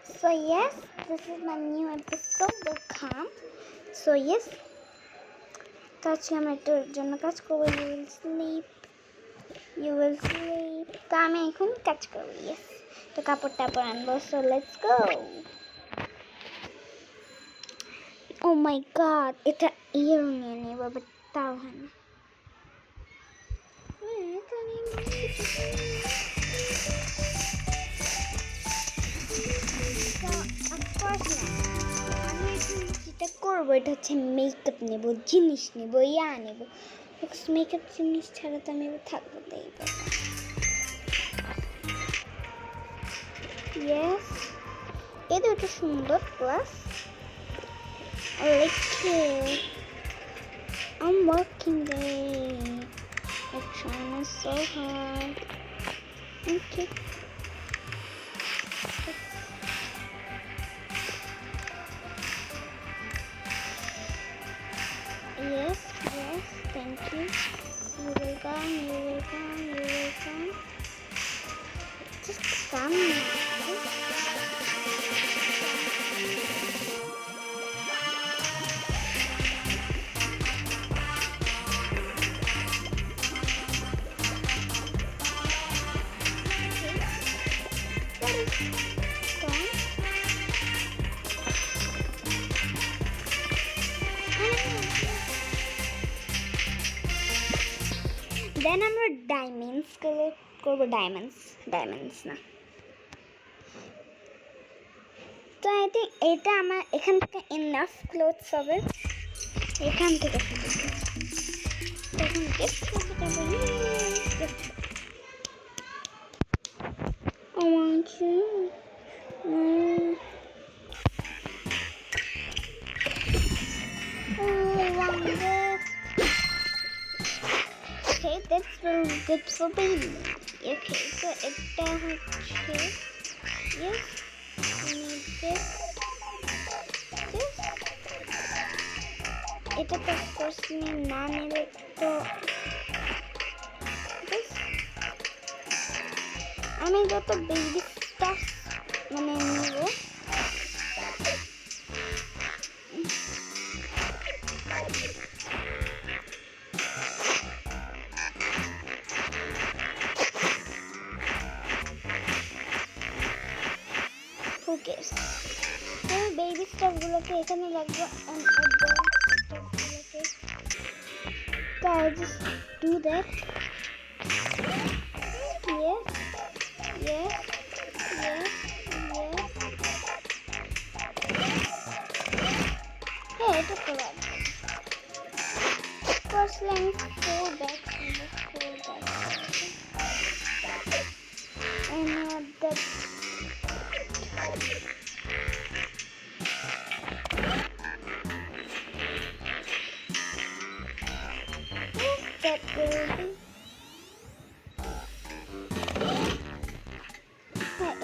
So yes, this is my new episode. Welcome. So yes, তো আজকে আমরা একটুর জন্য কাজ করবো। You will sleep. তো আমি এখন কাজ করবো। Yes. তো কাপড় টাপড় আনবো। So let's go. Oh my god, এটা ইয়ে নিয়ে নেব, বাট তাও হয় না। যেটা করবো এটা হচ্ছে মেকআপ নেব, জিনিস নেব, নেব। মেকআপ জিনিস ছাড়া তো আমি থাকবো তাই পারবো। ইয়েস, এই দুটো সুন্দর plus I'm working there. I'm trying so hard. Okay. Yes, thank you. You will come. Just come now. Then আমরা ডায়মন্ডস কালেক্ট করবো। ডায়মন্ডস না, তো আই থিঙ্ক এটা আমার এখান থেকে এনাফ ক্লোথস হবে। এখান থেকে তখন গিফট করতে পারবো। Okay, that's very good for baby. Okay, so এটা হচ্ছে yes, we need this. এটা তো of course না নিলে তো this. আমি যত baby stuff মানে নিব। তো বেবি স্টাফগুলোকে এখানে রাখবো and স্টাফগুলোকে, তো I just do that. Yes. Hey, এটা তো লাগবে। First line 4 bags and that will be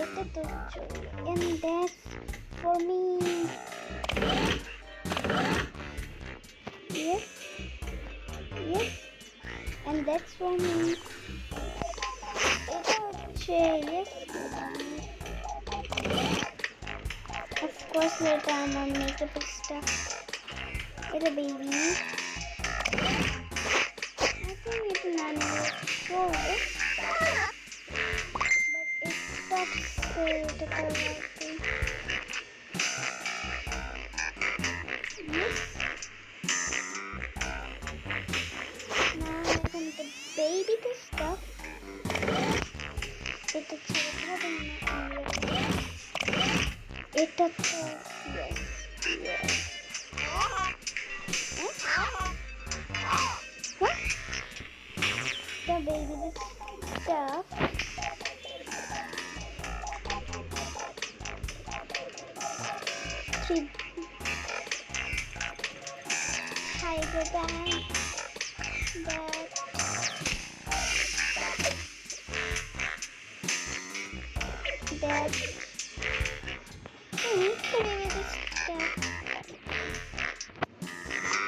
এটা তো and that's for me. Yes, and that's for me. এটা হচ্ছে yes, of course later আমার makeup stuff. এটা baby, I think it's not sure, but it stops the color. Yes. Now I can the baby the stuff. It's a it's a yes. What? The baby the stuff. Tiger band. That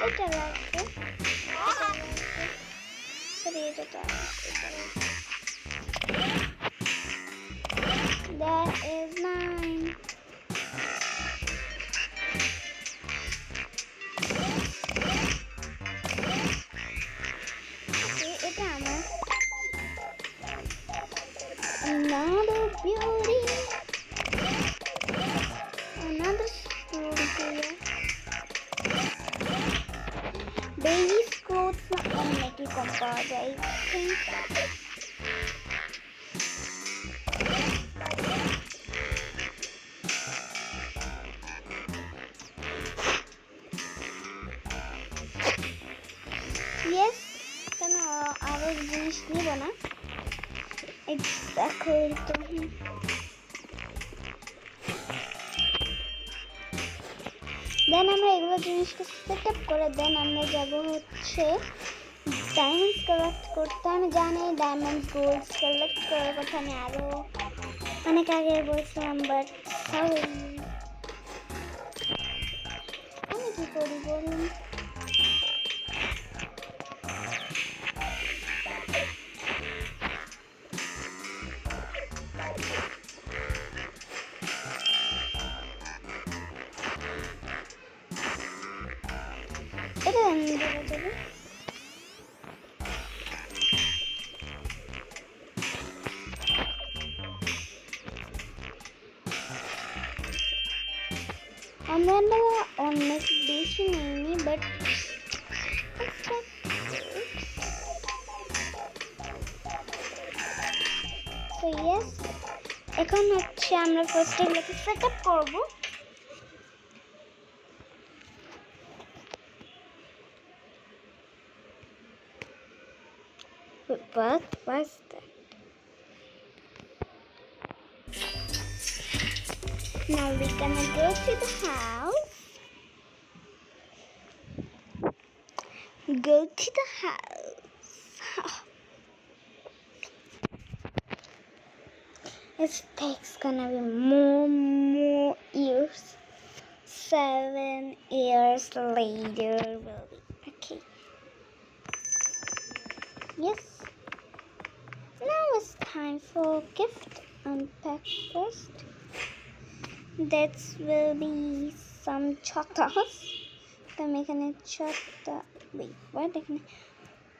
এটা লাগবে। Sorry, এটা that is mine. Yes, কেন আরো জিনিস নিব না? এই দেখো তো, দেন আমরা এগুলো জিনিসকে সেট আপ করে দেন আমরা যাব হচ্ছে ডায়মন্ডস কালেক্ট করতে। আমি জানি ডায়মন্ডস গোল্ড কালেক্ট করার কথা আমি আরো অনেক আগে বলছিলাম, বাট আমি কি করি বলুন? এটা আমি দেওয়া যাবে। আমরা অনেক বেশি নেইনি, বাট তো ইয়েস, এখন হচ্ছে আমরা ফার্স্ট এগুলোকে সেট আপ করবো। What was that? Now we're gonna go to the house. Go to the house. It takes gonna be more years. 7 years later will be okay. Yes. Now it's time for gift unpack first. That will be some chocolates. তো আমি এখানে চকটা এখানে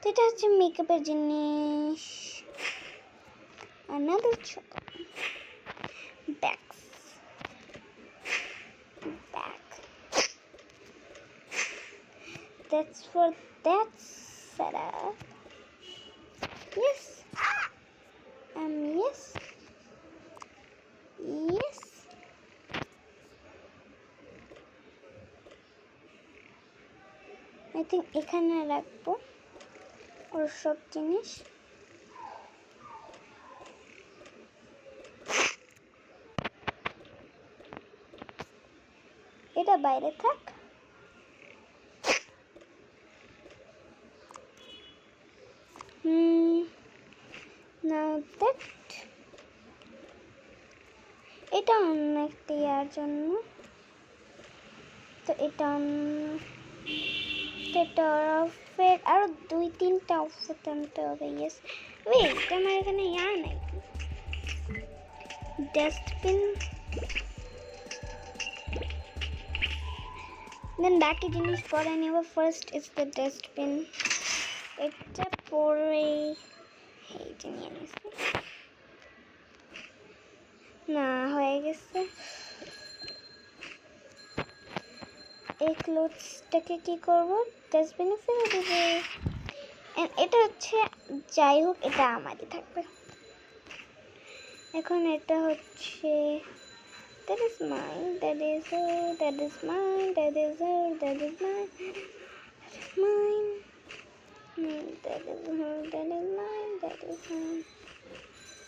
তো এটা হচ্ছে মেকআপের জিনিস। Another chocolate. Bags. Bag. That's for that setup. Yes. Yes. Yes. I think এখানে রাখবো ওর সব জিনিস। এটা বাইরে থাক। Now that এটা অনেক দেওয়ার জন্য, তো এটা ফের আরো 2-3টা আউটফিট আনতে হবে। ইয়েস, ওয়েট, আমার এখানে নাই ডাস্টবিন। দেন বাকি জিনিস পরে নেব। First is the dustbin. এটা পরে এই যে নিয়ে নিচ্ছি। না হয়ে গেছে। এই ক্লোথসটাকে কি করব? ডাস্টবিনে ফেলে দেবো। এটা হচ্ছে, যাই হোক, এটা আমারই থাকবে। এখন এটা হচ্ছে that is mine, that is her, that is mine, that is her, that is mine, that is her, that is mine, that is mine,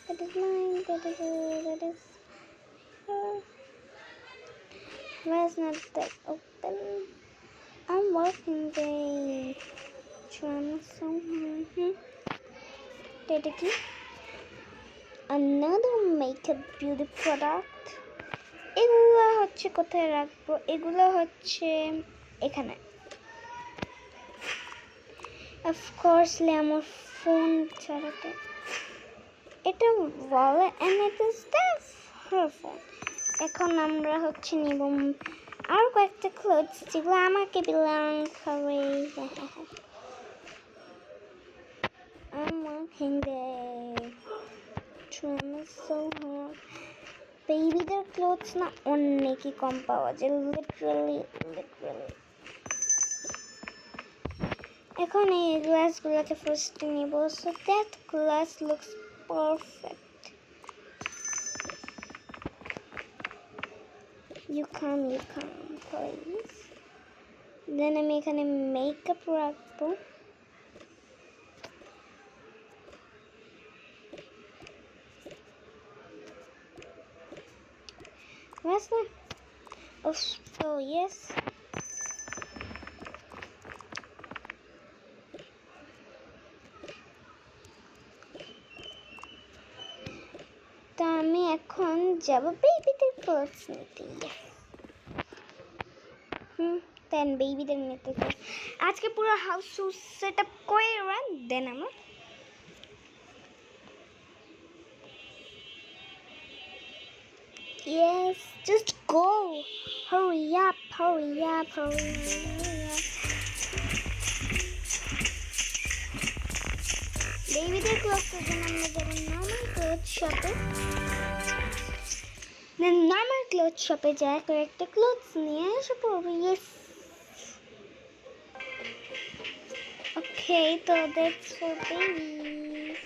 that is mine, that is her, that is her. Why is not that open? I'm working day. Trying so এটা কি? Another makeup beauty product. এগুলো হচ্ছে কোথায় রাখবো? এগুলো হচ্ছে এখানে। Of course, আমার ফোন ছাড়াতে এটা wallet and it is her phone. এখন আমরা হচ্ছে নিব আর কয়েকটা ক্লোথস যেগুলো আমাকে বিলং করে। I'm working day. Trying so hard. বেবিদের ক্লোথস না অনেকই কম পাওয়া যায়, লিটারালি। এখন এই গ্লাসগুলোকে ফার্স্ট নিব, so that glass looks perfect. You come, please. Then আমি এখানে মেকআপ রাখবো। What's that? Oh yes. তা আমি এখন যাব বেবিদের ক্লোথস নিতে। দেন বেবিদের নিতে আজকে পুরো হাউস সেট আপ করে রান দেন আমরা Yes, just go. Hurry up, hurry up, hurry up. বেবিদের ক্লোথসের জন্য আমরা যাব নর্মাল ক্লোথ শপে। দেন নর্মাল ক্লোথ শপে যাই কয়েকটা ক্লোথস নিয়ে এসে পড়বো। Yes. Okay, so that's for babies.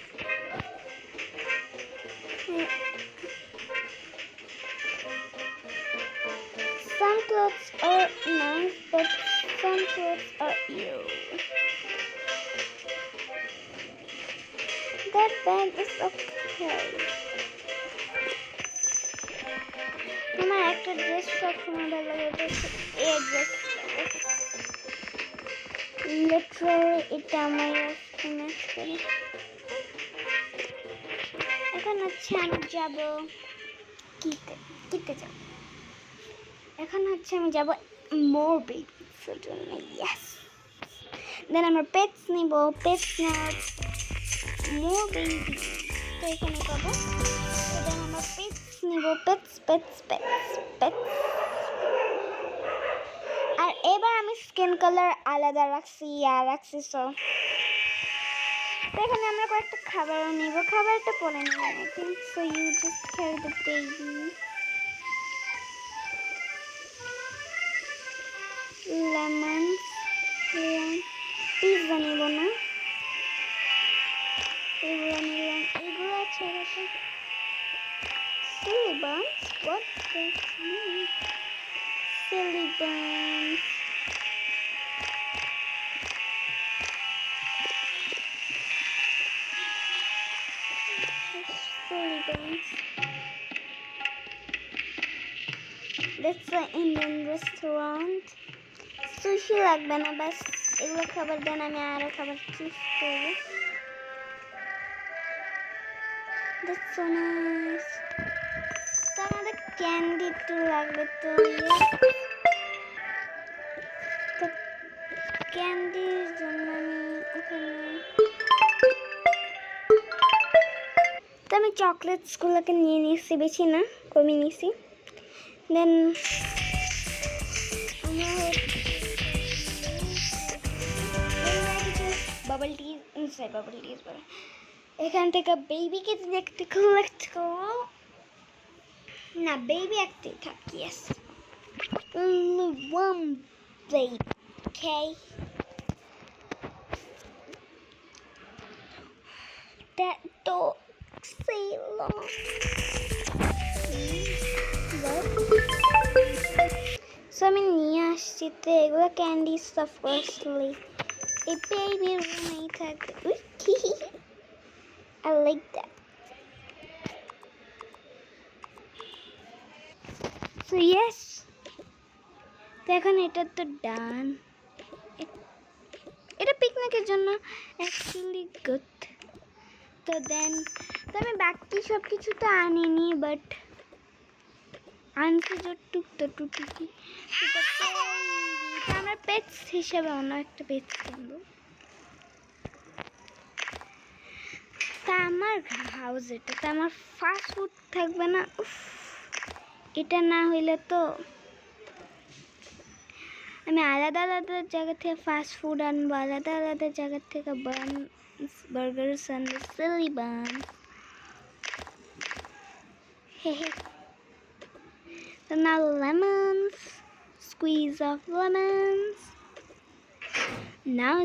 Some clothes are nice, but some clothes are ew. That bag is okay. আমার একটা ড্রেস সবসময় ভালো লাগে, এই ড্রেস লিটারালি এটা আমার ম্যাচ করে। এখন হচ্ছে আমি যাব কিতে যাব, এখন হচ্ছে আমি যাব মোর বেবিসের জন্য। ইয়েস, দেন আমরা পেটস নিব, পেটস নেওয়ার মোর বেবি তো এখানে পাবো। তো দেন আমরা পেটস নিব, পেটস পেটস পেটস পেটস। আর এবার আমি স্কিন কালার আলাদা রাখছি আর রাখছি। সো এখানে আমরা কয়েকটা খাবারও নিব, খাবারটা পরে নিব। I think so you just carry the baby. Lemon pizza নিব না, এগুলো নিলাম। এগুলো আছে silly buns. What does it mean? Silly buns. Silly buns. That's an Indian restaurant. Sushi লাগবে না, বাস এগুলো খাবার দেন, আমি আরো খাবার চুজ করবো। That's so nice. তো আমাদের ক্যান্ডি একটু লাগবে, তো তো ক্যান্ডির জন্য আমি ওখানে তো আমি চকলেটসগুলোকে নিয়ে নিয়েছি, বেশি না কমিয়ে নিয়েছি। দেন বাবল টিজ বলে এখান থেকে বেবিকে দেখতে কালেক্ট করবো না, বেবি একটাই থাক। Yes, one baby, okay? That took so long. So আমি নিয়ে আসছি, তো এগুলো ক্যান্ডি সাফার্সলি এই বেবির রুমেই থাকবে। I like that. So yes, তো এখন এটা তো ডান। এটা পিকনিকের জন্য অ্যাকচুয়ালি গুড। তো দেন তো আমি বাকি সব কিছু তো আনিনি, বাট আনছি যতটুক ততটুকুই। আমরা পেটস হিসেবে অন্য একটা পেটস কিনবো। তা আমার হাউস এটা, তো আমার ফাস্ট ফুড থাকবে না। এটা না হইলে তো আমি আলাদা আলাদা জায়গা থেকে ফাস্ট ফুড আনবো, আলাদা আলাদা জায়গা থেকে বানস, বার্গার্স আনবো, silly buns. So now lemons, squeeze of lemons. Now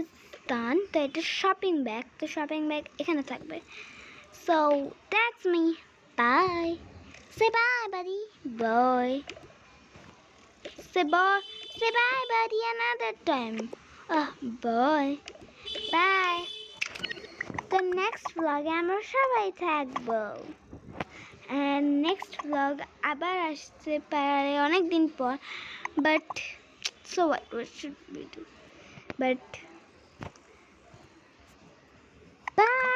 done. তো এটা শপিং ব্যাগ, তো শপিং ব্যাগ এখানে থাকবে। So that's me, bye, say bye buddy, bye, say bye buddy another time, bye bye. তো next ব্লগে আমরা সবাই থাকবো, অ্যান্ড নেক্সট ব্লগ আবার আসতে পারে অনেক দিন পর, but so what should we do, but bye.